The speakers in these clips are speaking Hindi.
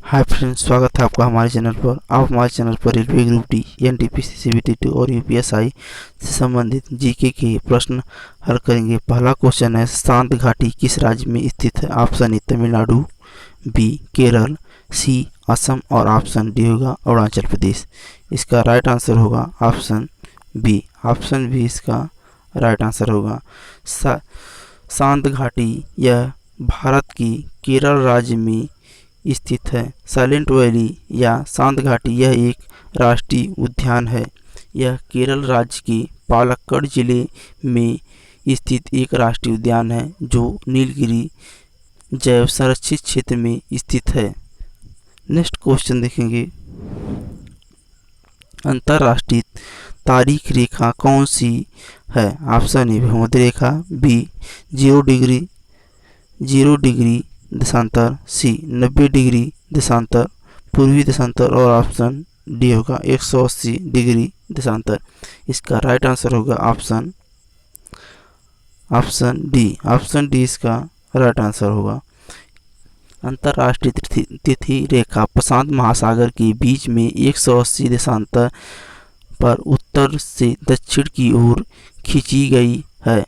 हाय फ्रेंड्स, स्वागत है आपका हमारे चैनल पर। आप हमारे चैनल पर railway group D, NTPC, CBT और यूपीएसआई से संबंधित जीके के प्रश्न हल करेंगे। पहला क्वेश्चन है, शांत घाटी किस राज्य में स्थित है? Option A Tamil Nadu, B Kerala, C Assam और ऑप्शन डी होगा अरुणाचल प्रदेश। इसका राइट आंसर होगा ऑप्शन बी। ऑप्शन बी इसका राइट आंसर होगा। शांत घाटी यह भारत की केरल राज्य में स्थित है। साइलेंट वैली या शांत घाटी यह एक राष्ट्रीय उद्यान है। यह केरल राज्य के पालक्कड़ जिले में स्थित एक राष्ट्रीय उद्यान है जो नीलगिरी जैव संरक्षित क्षेत्र में स्थित है। नेक्स्ट क्वेश्चन देखेंगे, अंतर्राष्ट्रीय तारीख रेखा कौन सी है? ऑप्शन ए भूमध्य रेखा, बी 0 डिग्री देशांतर, सी 90 डिग्री देशांतर पूर्वी देशांतर और ऑप्शन डी होगा 180 डिग्री देशांतर। इसका राइट आंसर होगा ऑप्शन डी। ऑप्शन डी इसका राइट आंसर होगा। अंतर्राष्ट्रीय तिथि रेखा प्रशांत महासागर के बीच में 180 देशांतर पर उत्तर से दक्षिण की ओर खींची गई है।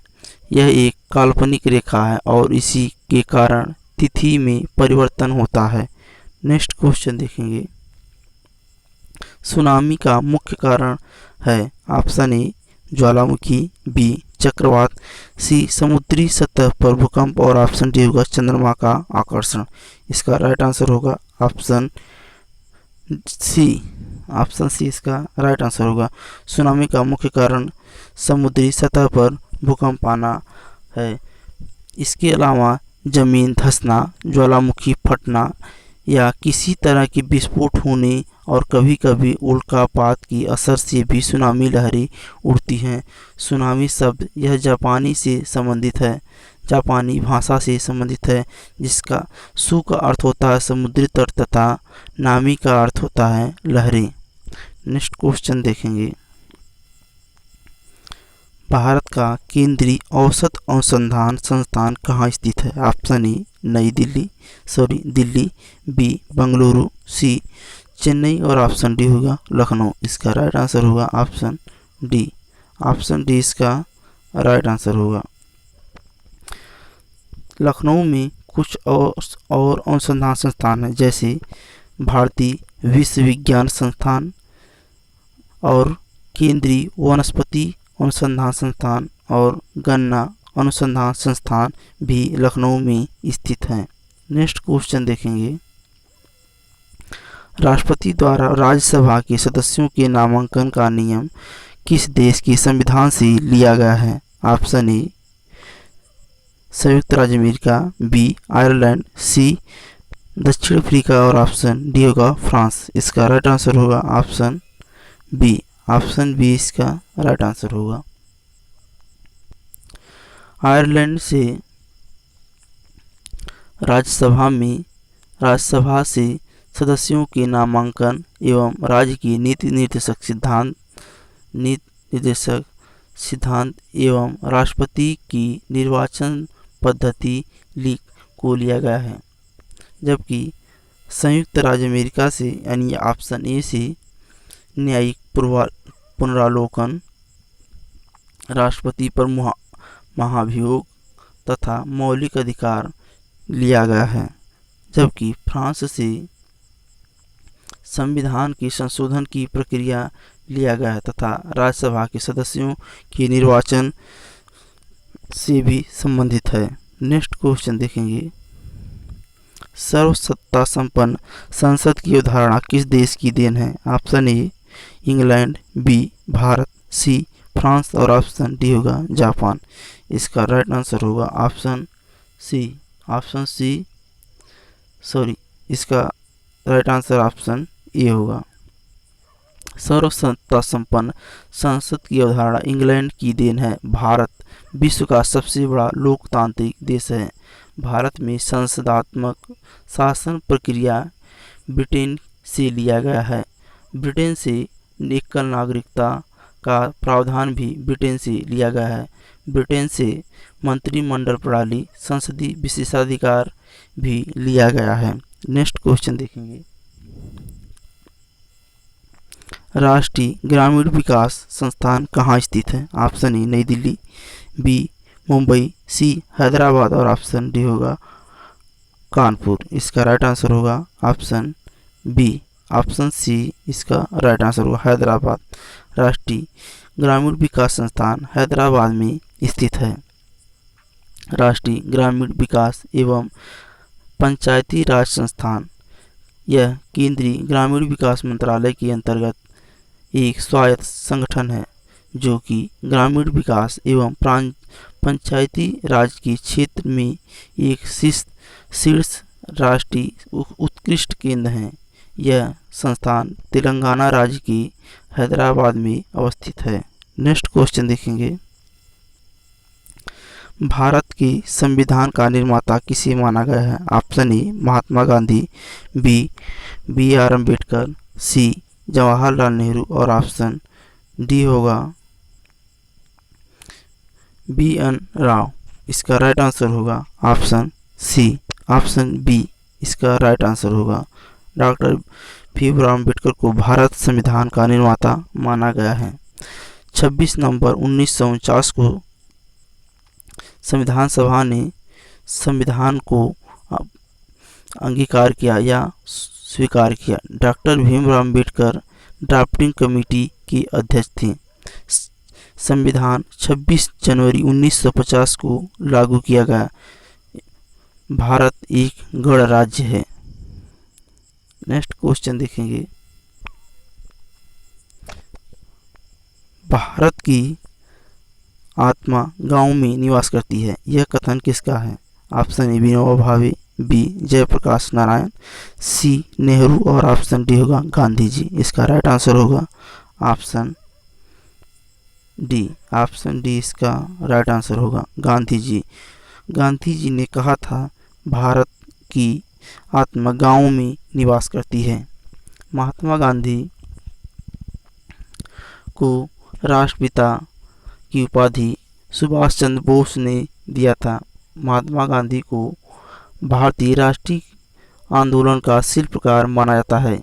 यह एक काल्पनिक रेखा है और इसी के कारण तिथि में परिवर्तन होता है। नेक्स्ट क्वेश्चन देखेंगे, सुनामी का मुख्य कारण है? ऑप्शन ए ज्वालामुखी, बी चक्रवात, सी समुद्री सतह पर भूकंप और ऑप्शन डी होगा चंद्रमा का आकर्षण। इसका राइट आंसर होगा ऑप्शन सी। ऑप्शन सी इसका राइट आंसर होगा। सुनामी का मुख्य कारण समुद्री सतह पर भूकंप आना है। इसके अलावा जमीन धंसना, ज्वालामुखी फटना या किसी तरह की विस्फोट होने और कभी कभी उल्कापात की असर से भी सुनामी लहरें उठती हैं। सुनामी शब्द यह जापानी से संबंधित है, जापानी भाषा से संबंधित है, जिसका सु का अर्थ होता है समुद्री तट तथा नामी का अर्थ होता है लहरें। नेक्स्ट क्वेश्चन देखेंगे, भारत का केंद्रीय औसत अनुसंधान संस्थान कहाँ स्थित है? Option A Delhi, B Bengaluru, C Chennai और ऑप्शन डी होगा लखनऊ। इसका राइट आंसर होगा ऑप्शन डी। ऑप्शन डी इसका राइट आंसर होगा। लखनऊ में कुछ और अनुसंधान संस्थान हैं, जैसे भारतीय विश्वविज्ञान संस्थान और केंद्रीय वनस्पति अनुसंधान संस्थान और गन्ना अनुसंधान संस्थान भी लखनऊ में स्थित हैं। नेक्स्ट क्वेश्चन देखेंगे, राष्ट्रपति द्वारा राज्यसभा के सदस्यों के नामांकन का नियम किस देश के संविधान से लिया गया है? ऑप्शन ए संयुक्त राज्य अमेरिका, बी आयरलैंड, सी दक्षिण अफ्रीका और ऑप्शन डी होगा फ्रांस। इसका राइट आंसर होगा ऑप्शन बी। ऑप्शन बी इसका राइट आंसर होगा। आयरलैंड से राज्यसभा से सदस्यों के नामांकन एवं राज्य की नीति निर्देशक सिद्धांत एवं राष्ट्रपति की निर्वाचन पद्धति को लिया गया है, जबकि संयुक्त राज्य अमेरिका से यानी ऑप्शन ए से न्यायिक पुनरावलोकन, राष्ट्रपति पर महाभियोग तथा मौलिक अधिकार लिया गया है, जबकि फ्रांस से संविधान के संशोधन की प्रक्रिया लिया गया है तथा राज्यसभा के सदस्यों के निर्वाचन से भी संबंधित है। नेक्स्ट क्वेश्चन देखेंगे, सर्वसत्ता संपन्न संसद की अवधारणा किस देश की देन है? Option A England, B Bharat, C France और ऑप्शन डी होगा जापान। इसका राइट आंसर होगा ऑप्शन सी। इसका राइट आंसर ऑप्शन ए होगा। सर्वसत्ता संपन्न संसद की अवधारणा इंग्लैंड की देन है। भारत विश्व का सबसे बड़ा लोकतांत्रिक देश है। भारत में संसदात्मक शासन प्रक्रिया ब्रिटेन से लिया गया है। ब्रिटेन से एकल नागरिकता का प्रावधान भी ब्रिटेन से लिया गया है। ब्रिटेन से मंत्रिमंडल प्रणाली, संसदीय विशेषाधिकार भी लिया गया है। नेक्स्ट क्वेश्चन देखेंगे, राष्ट्रीय ग्रामीण विकास संस्थान कहाँ स्थित है? ऑप्शन ए नई दिल्ली, बी मुंबई, सी हैदराबाद और ऑप्शन डी होगा कानपुर। इसका राइट आंसर होगा ऑप्शन बी, ऑप्शन सी इसका राइट आंसर होगा हैदराबाद। राष्ट्रीय ग्रामीण विकास संस्थान हैदराबाद में स्थित है। राष्ट्रीय ग्रामीण विकास एवं पंचायती राज संस्थान यह केंद्रीय ग्रामीण विकास मंत्रालय के अंतर्गत एक स्वायत्त संगठन है जो कि ग्रामीण विकास एवं पंचायती राज के क्षेत्र में एक शीर्ष राष्ट्रीय उत्कृष्ट केंद्र है। यह संस्थान तेलंगाना राज्य के हैदराबाद में अवस्थित है। नेक्स्ट क्वेश्चन देखेंगे, भारत के संविधान का निर्माता किसे माना गया है? Option A Mahatma Gandhi, B R Ambedkar, C Jawaharlal Nehru और ऑप्शन डी होगा बी एन राव। इसका राइट आंसर होगा ऑप्शन सी, ऑप्शन बी इसका राइट आंसर होगा। डॉक्टर भीमराव अम्बेडकर को भारत संविधान का निर्माता माना गया है। 26 नवंबर 1949 को संविधान सभा ने संविधान को अंगीकार किया या स्वीकार किया। Doctor Bhimrao Ambedkar drafting committee के अध्यक्ष थे। संविधान 26 जनवरी 1950 को लागू किया गया। भारत एक गणराज्य है। नेक्स्ट क्वेश्चन देखेंगे, भारत की आत्मा गांव में निवास करती है, यह कथन किसका है? ऑप्शन ए विनोबा भावे, बी जयप्रकाश नारायण, सी नेहरू और ऑप्शन डी होगा गांधी जी। इसका राइट आंसर होगा ऑप्शन डी, ऑप्शन डी इसका राइट आंसर होगा गांधी जी। गांधी जी ने कहा था भारत की आत्मा गांव में निवास करती है। महात्मा गांधी को राष्ट्रपिता की उपाधि सुभाष चंद्र बोस ने दिया था। महात्मा गांधी को भारतीय राष्ट्रीय आंदोलन का शिल्पकार माना जाता है।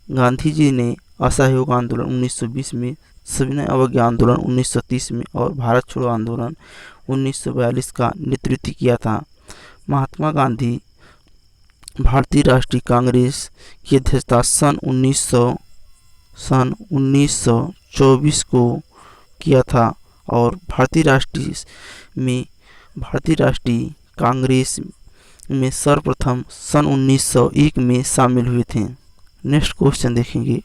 गांधी जी ने असहयोग आंदोलन 1920 में, सविनय अवज्ञा आंदोलन 1930 में और भारत छोड़ो आंदोलन 1942 का नेतृत्व किया था। महात्मा गांधी भारतीय राष्ट्रीय कांग्रेस की अध्यक्षता सन 1924 को किया था और भारतीय राष्ट्रीय कांग्रेस में सर्वप्रथम सन 1901 में शामिल हुए थे। नेक्स्ट क्वेश्चन देखेंगे,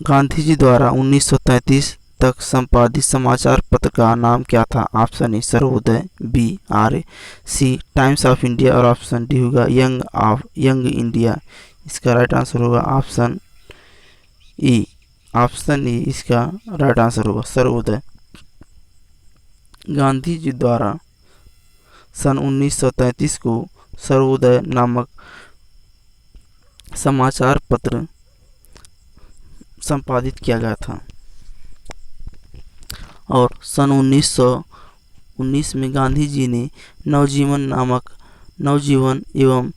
गांधी जी द्वारा 1933 तक संपादित समाचार पत्र का नाम क्या था? Option A Sarvodaya, B Arya, C Times of India और ऑप्शन डी होगा यंग इंडिया। इसका राइट आंसर होगा ऑप्शन ए, ऑप्शन ए इसका राइट आंसर होगा सर्वोदय। गांधी जी द्वारा सन 1933 को सर्वोदय नामक समाचार पत्र संपादित किया गया था और सन 1919 में गांधी जी ने नवजीवन एवं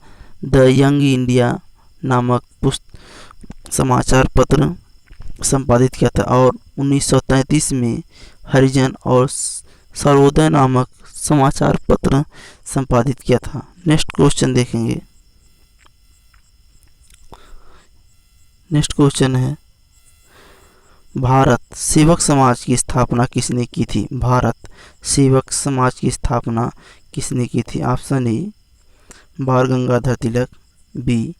द यंग इंडिया नामक समाचार पत्र संपादित किया था और 1933 में हरिजन और सर्वोदय नामक समाचार पत्र संपादित किया था। नेक्स्ट क्वेश्चन देखेंगे, नेक्स्ट क्वेश्चन है, भारत सेवक समाज की स्थापना किसने की थी? भारत सेवक समाज की स्थापना किसने की थी? ऑप्शन ए बाल गंगाधर तिलक, बी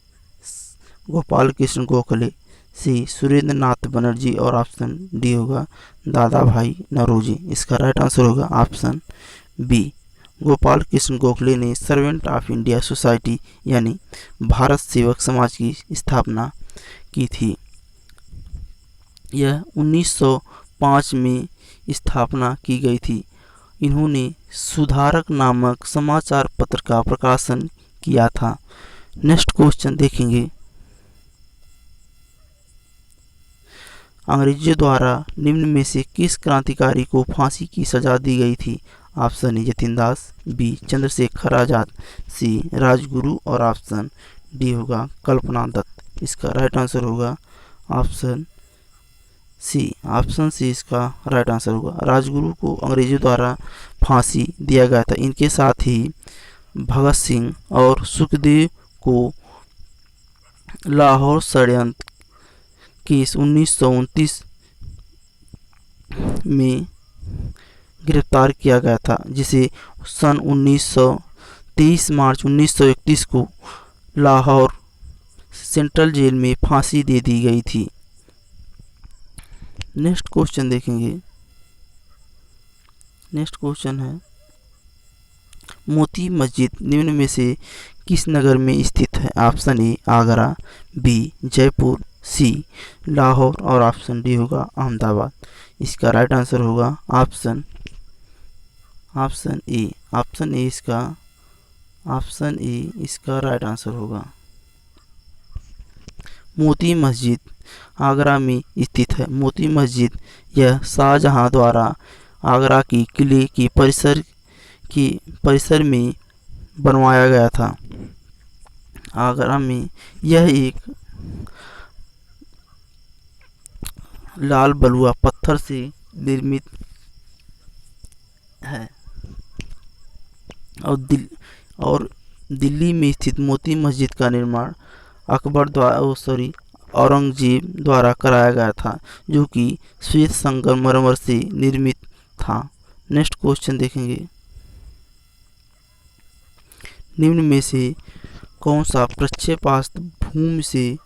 गोपाल कृष्ण गोखले, सी सुरेंद्र नाथ बनर्जी और ऑप्शन डी होगा दादा भाई नौरोजी। इसका राइट आंसर होगा ऑप्शन बी, गोपाल कृष्ण गोखले ने सर्वेंट ऑफ इंडिया सोसाइटी यानी भारत सेवक समाज की स्थापना की थी। यह 1905 में स्थापना की गई थी। इन्होंने सुधारक नामक समाचार पत्र का प्रकाशन किया था। नेक्स्ट क्वेश्चन देखेंगे, अंग्रेजों द्वारा निम्न में से किस क्रांतिकारी को फांसी की सजा दी गई थी? ऑप्शन ए जतीनदास, बी चंद्रशेखर आजाद, सी राजगुरु और ऑप्शन डी होगा कल्पना दत्त। इसका राइट आंसर होगा ऑप्शन सी। ऑप्शन सी इसका राइट आंसर होगा। राजगुरु को अंग्रेजों द्वारा फांसी दिया गया था। इनके साथ ही भगत सिंह और सुखदेव को लाहौर षड्यंत्र केस 1929 में गिरफ्तार किया गया था, जिसे सन 23 मार्च 1931 को लाहौर सेंट्रल जेल में फांसी दे दी गई थी। नेक्स्ट क्वेश्चन देखेंगे। नेक्स्ट क्वेश्चन है, मोती मस्जिद निम्न में से किस नगर में स्थित है? Option A Agra, B Jaipur, C Lahore और ऑप्शन डी होगा अहमदाबाद। इसका राइट आंसर होगा ऑप्शन ए। ऑप्शन ए इसका राइट आंसर होगा। मोती मस्जिद आगरा में स्थित है। मोती मस्जिद यह शाहजहां द्वारा आगरा की किले की परिसर में बनवाया गया था। आगरा में यह एक लाल बलुआ पत्थर से निर्मित है और दिल्ली में स्थित मोती मस्जिद का निर्माण औरंगजेब द्वारा कराया गया था, जो कि श्वेत संगमरमर से निर्मित था। नेक्स्ट क्वेश्चन देखेंगे। निम्न में से कौन सा प्रक्षेपास्त्र भूमि से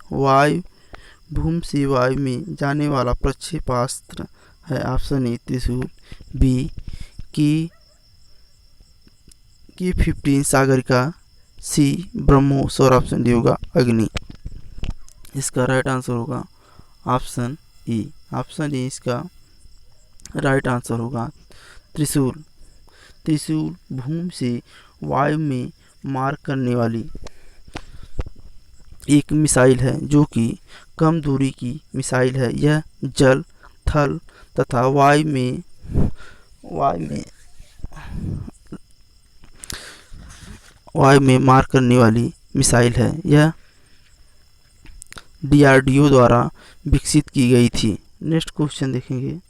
वायु में जाने वाला प्रक्षेपास्त्र है? ऑप्शन ए त्रिशूल, बी K-15 सागरिका, सी ब्रह्मोस और ऑप्शन डी होगा अग्नि। इसका राइट आंसर होगा ऑप्शन ए। ऑप्शन ए इसका राइट आंसर होगा। त्रिशूल भूमि से वायु में मार करने वाली एक मिसाइल है, जो कि कम दूरी की मिसाइल है। यह जल, थल तथा वायु में मार करने वाली मिसाइल है। यह DRDO द्वारा विकसित की गई थी। नेक्स्ट क्वेश्चन देखेंगे।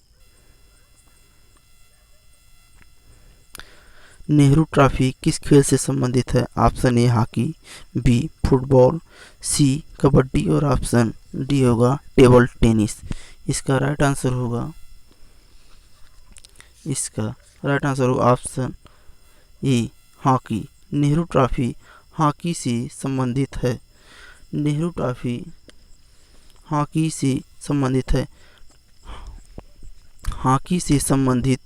नेहरू ट्रॉफी किस खेल से संबंधित है? Option A hockey, B football, C kabaddi और ऑप्शन डी होगा टेबल टेनिस। इसका राइट आंसर होगा option A hockey. Nehru trophy hockey से संबंधित है। नेहरू ट्रॉफी हॉकी से संबंधित है। हॉकी से संबंधित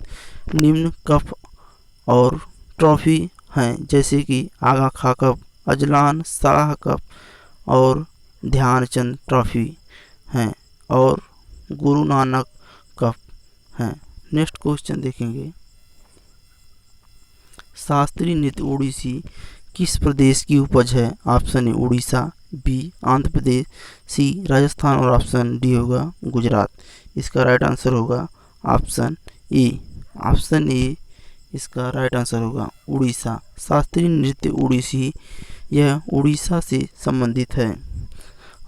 निम्न कप और ट्रॉफी हैं, जैसे कि आगा खां कप, अजलान शाह कप और ध्यानचंद ट्रॉफी हैं और गुरु नानक कप हैं। नेक्स्ट क्वेश्चन देखेंगे। शास्त्रीय नृत्य ओडिसी किस प्रदेश की उपज है? Option A Orissa, B Andhra Pradesh, C Rajasthan और ऑप्शन डी होगा गुजरात। इसका राइट आंसर होगा ऑप्शन ए। इसका राइट आंसर होगा उड़ीसा। शास्त्रीय नृत्य ओडिसी यह उड़ीसा से संबंधित है।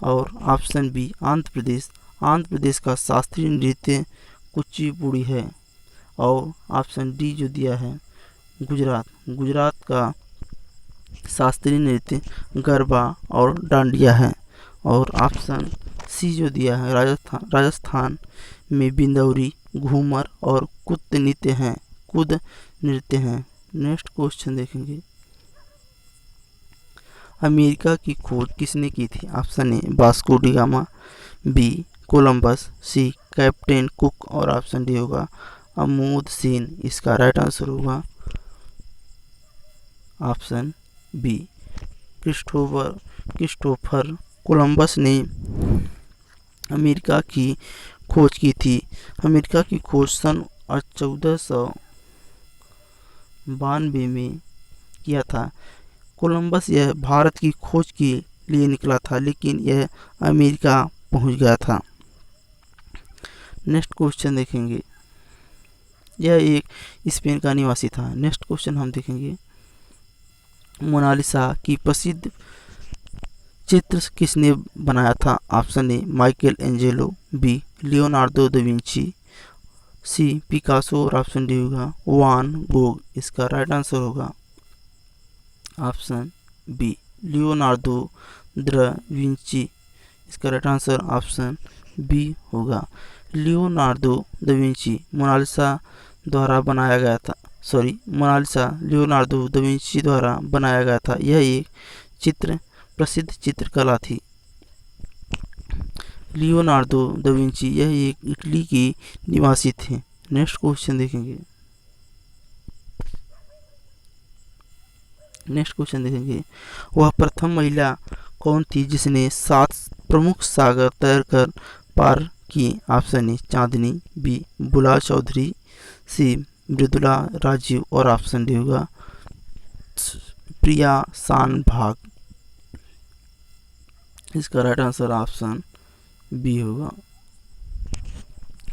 और ऑप्शन बी आंध्र प्रदेश का शास्त्रीय नृत्य कुचिपुड़ी है। और ऑप्शन डी जो दिया है गुजरात का शास्त्रीय नृत्य गरबा और डांडिया है। और ऑप्शन सी जो दिया है राजस्थान में बिंदौरी, घूमर और कुद नृत्य हैं। नेक्स्ट क्वेश्चन देखेंगे। अमेरिका की खोज किसने की थी? Option A Vasco da Gama, B Columbus, C Captain Cook और ऑप्शन डी होगा अमोद सेन। इसका राइट आंसर होगा ऑप्शन बी क्रिस्टोफर कोलंबस ने अमेरिका की खोज की थी। अमेरिका की खोज सन 1492 में किया था। कोलंबस यह भारत की खोज के लिए निकला था, लेकिन यह अमेरिका पहुंच गया था। नेक्स्ट क्वेश्चन देखेंगे, यह एक स्पेन का निवासी था। नेक्स्ट क्वेश्चन हम देखेंगे, मोनालिसा की प्रसिद्ध चित्र किसने बनाया था? Option A Michelangelo, B Leonardo da Vinci, C Picasso और ऑप्शन डी होगा वान गोग। इसका राइट आंसर होगा option B Leonardo da Vinci. इसका राइट आंसर ऑप्शन बी होगा। लियोनार्डो दा विंची मोनालिसा द्वारा बनाया गया था, मोनालिसा लियोनार्डो दा विंची द्वारा बनाया गया था। यह एक प्रसिद्ध चित्रकला थी। लियोनार्डो दा विंची यह एक इटली के निवासी थे। नेक्स्ट क्वेश्चन देखेंगे, वह प्रथम महिला कौन थी जिसने 7 प्रमुख सागर तैरकर पार किए? ऑप्शन ए चांदनी, बी बुला चौधरी, सी मृदुला राजीव और ऑप्शन डी होगा प्रिया शानभाग। इसका राइट आंसर ऑप्शन बी होगा।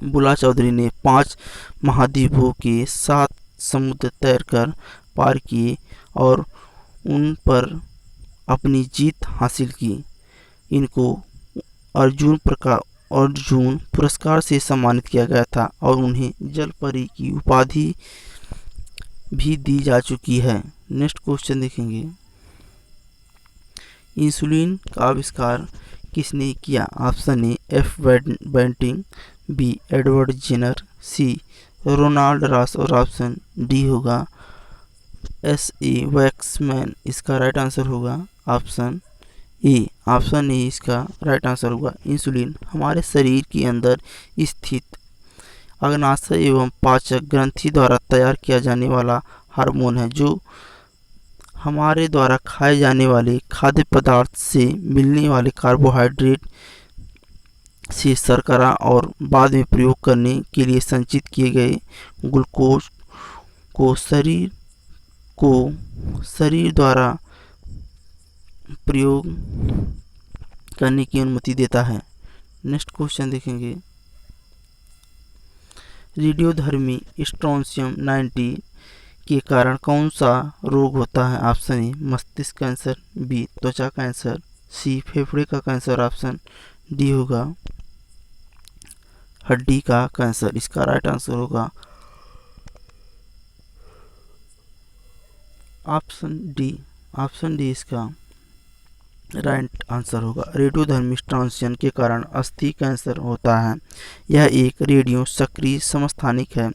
बुला चौधरी ने 5 महाद्वीपों के 7 समुद्र तैरकर पार किए और उन पर अपनी जीत हासिल की। इनको अर्जुन पुरस्कार से सम्मानित किया गया था और उन्हें जल परी की उपाधि भी दी जा चुकी है। नेक्स्ट क्वेश्चन देखेंगे, इंसुलिन का आविष्कार किसने किया? Option A F Banting, B Edward Jenner, C Ronald Ross और ऑप्शन डी होगा एस ए वैक्समैन। इसका राइट आंसर होगा ऑप्शन ए। ऑप्शन ए इसका राइट आंसर होगा। इंसुलिन हमारे शरीर के अंदर स्थित अग्नाशय एवं पाचक ग्रंथि द्वारा तैयार किया जाने वाला हार्मोन है, जो हमारे द्वारा खाए जाने वाले खाद्य पदार्थ से मिलने वाले कार्बोहाइड्रेट से शर्करा और बाद में प्रयोग करने के लिए संचित किए गए ग्लूकोज को शरीर द्वारा प्रयोग करने की अनुमति देता है। नेक्स्ट क्वेश्चन देखेंगे, रेडियोधर्मी स्ट्रोंशियम 90 के कारण कौन सा रोग होता है? ऑप्शन ए मस्तिष्क कैंसर, बी त्वचा कैंसर, सी फेफड़े का कैंसर, ऑप्शन डी होगा हड्डी का कैंसर। इसका राइट आंसर होगा ऑप्शन डी इसका राइट आंसर होगा। रेडियोधर्मी स्ट्रोंशियम के कारण अस्थि कैंसर होता है। यह एक रेडियो सक्रिय समस्थानिक है।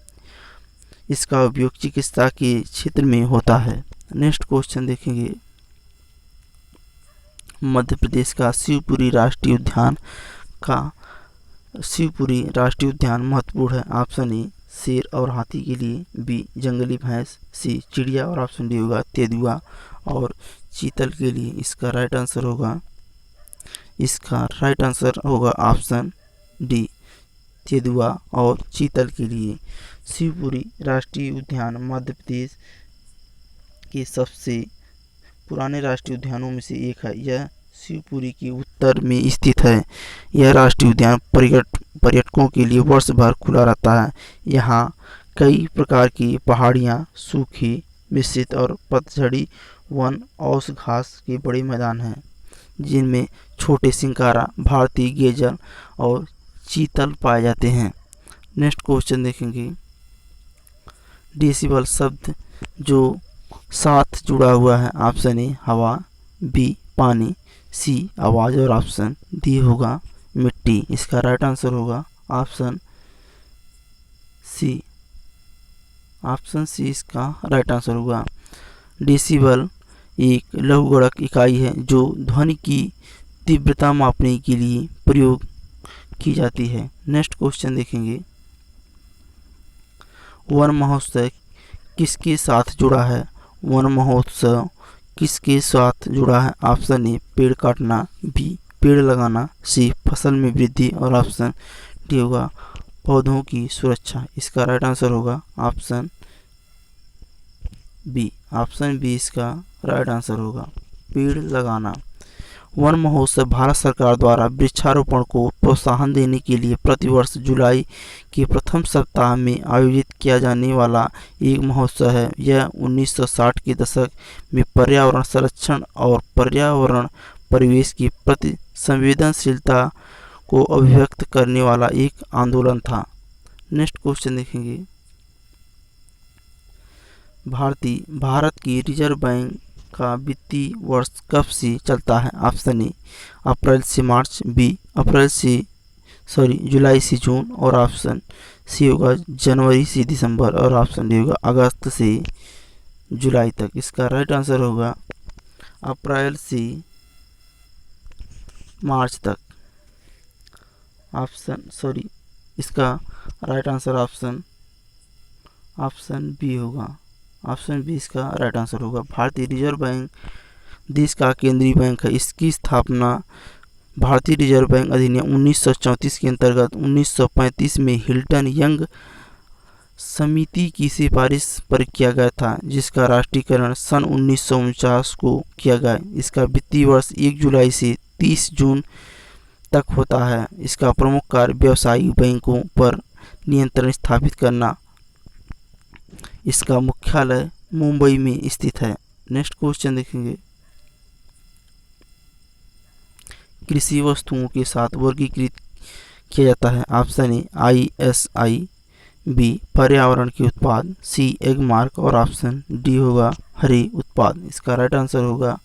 इसका उपयोग चिकित्सा के क्षेत्र में होता है। नेक्स्ट क्वेश्चन देखेंगे, मध्य प्रदेश का शिवपुरी राष्ट्रीय उद्यान महत्वपूर्ण है। ऑप्शन ए शेर और हाथी के लिए, बी जंगली भैंस, सी चिड़िया और ऑप्शन डी होगा तेंदुआ और चीतल के लिए। इसका राइट आंसर होगा ऑप्शन डी तेंदुआ और चीतल के लिए। शिवपुरी राष्ट्रीय उद्यान मध्य प्रदेश के सबसे पुराने राष्ट्रीय उद्यानों में से एक है। यह शिवपुरी के उत्तर में स्थित है। यह राष्ट्रीय उद्यान पर्यटकों के लिए वर्ष भर खुला रहता है। यहाँ कई प्रकार की पहाड़ियाँ, सूखी, मिश्रित और पतझड़ी वन औस घास के बड़े मैदान हैं, जिनमें छोटे सिंकारा, भारतीय गेजर और चीतल पाए जाते हैं। नेक्स्ट क्वेश्चन देखेंगे, डेसिबल शब्द जो साथ जुड़ा हुआ है। ऑप्शन ए हवा, बी पानी, सी आवाज़ और ऑप्शन डी होगा मिट्टी। इसका राइट आंसर होगा ऑप्शन सी। इसका राइट आंसर होगा। डेसिबल एक लघुगणक इकाई है जो ध्वनि की तीव्रता मापने के लिए प्रयोग की जाती है। नेक्स्ट क्वेश्चन देखेंगे, वन महोत्सव किसके साथ जुड़ा है? वन महोत्सव किसके साथ जुड़ा है? ऑप्शन ए पेड़ काटना, बी पेड़ लगाना, सी फसल में वृद्धि और ऑप्शन डी होगा पौधों की सुरक्षा। इसका राइट आंसर होगा ऑप्शन बी। इसका राइट आंसर होगा पेड़ लगाना। वन महोत्सव भारत सरकार द्वारा वृक्षारोपण को प्रोत्साहन देने के लिए प्रतिवर्ष जुलाई के प्रथम सप्ताह में आयोजित किया जाने वाला एक महोत्सव है। यह 1960 के दशक में पर्यावरण संरक्षण और पर्यावरण परिवेश की प्रति संवेदनशीलता को अभिव्यक्त करने वाला एक आंदोलन था। नेक्स्ट क्वेश्चन देखेंगे, भारत की रिजर्व बैंक का वित्तीय वर्ष कब से चलता है? ऑप्शन ए अप्रैल से मार्च, बी जुलाई से जून, और ऑप्शन सी होगा जनवरी से दिसंबर, और ऑप्शन डी होगा अगस्त से जुलाई तक। इसका राइट आंसर होगा अप्रैल से मार्च तक। इसका राइट आंसर ऑप्शन बी होगा। ऑप्शन बी इसका राइट आंसर होगा। भारतीय रिजर्व बैंक देश का केंद्रीय बैंक है। इसकी स्थापना भारतीय रिजर्व बैंक अधिनियम 1934 के अंतर्गत 1935 में हिल्टन यंग समिति की सिफारिश पर किया गया था, जिसका राष्ट्रीयकरण सन 1949 को किया गया। इसका वित्तीय वर्ष 1 जुलाई से 30 जून तक होता है। इसका प्रमुख कार्य व्यावसायिक बैंकों पर नियंत्रण स्थापित करना। इसका मुख्यालय मुंबई में स्थित है। नेक्स्ट क्वेश्चन देखेंगे, कृषि वस्तुओं के साथ वर्गीकृत किया जाता है। ऑप्शन ए ISI, बी पर्यावरण के उत्पाद, सी एग मार्क, और ऑप्शन डी होगा हरे उत्पाद। इसका राइट आंसर होगा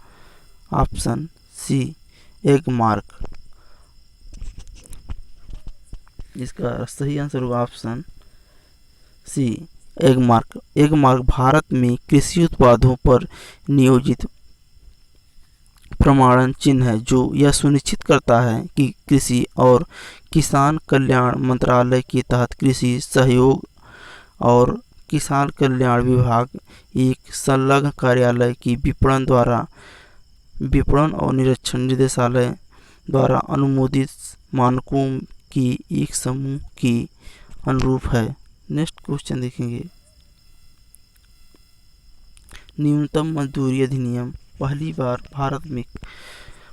ऑप्शन सी एग मार्क। इसका सही आंसर होगा option C Agmark. Agmark Bharat में कृषि उत्पादों पर नियोजित प्रमाणन चिन्ह है, जो यह सुनिश्चित करता है कि कृषि और किसान कल्याण मंत्रालय के तहत कृषि सहयोग और किसान कल्याण विभाग एक संलग्न कार्यालय की विपणन और निरीक्षण निदेशालय द्वारा अनुमोदित मानकों की एक समूह की अनुरूप है। नेक्स्ट क्वेश्चन देखेंगे, न्यूनतम मजदूरी अधिनियम पहली बार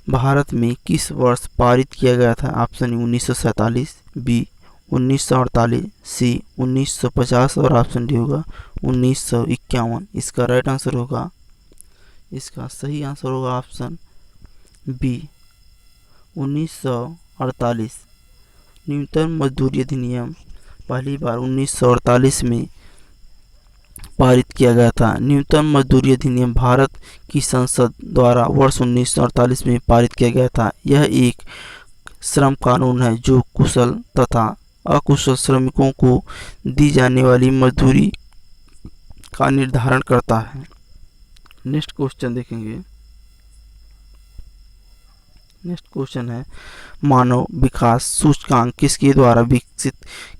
भारत में किस वर्ष पारित किया गया था? ऑप्शन 1947, बी 1948, सी 1950, और ऑप्शन डी होगा 1951। इसका राइट आंसर होगा, इसका सही आंसर होगा ऑप्शन बी 1948। न्यूनतम मजदूरी अधिनियम पहली बार 1948 में पारित किया गया था। न्यूनतम मजदूरी अधिनियम भारत की संसद द्वारा वर्ष 1948 में पारित किया गया था। यह एक श्रम कानून है जो कुशल तथा अकुशल श्रमिकों को दी जाने वाली मजदूरी का निर्धारण करता है। नेक्स्ट क्वेश्चन देखेंगे, नेक्स्ट क्वेश्चन है, मानव विकास सूचकांक किसके द्वारा विकसित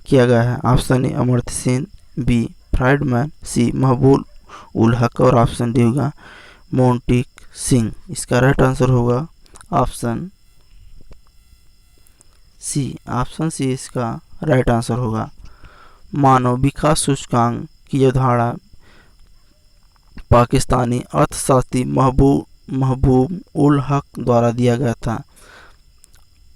किया गया है? Option A Amartya Sen, B Friedman, C Mahbub ul हक, और ऑप्शन डी होगा मोंटेक सिंह। इसका राइट आंसर होगा ऑप्शन सी। ऑप्शन सी इसका राइट आंसर होगा। मानव विकास सूचकांक की अवधारणा पाकिस्तानी अर्थशास्त्री महबूब उल हक द्वारा दिया गया था।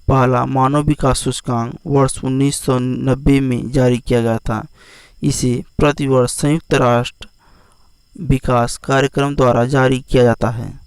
पहला मानव विकास सूचकांक वर्ष 1990 में जारी किया गया था। इसे प्रतिवर्ष संयुक्त राष्ट्र विकास कार्यक्रम द्वारा जारी किया जाता है।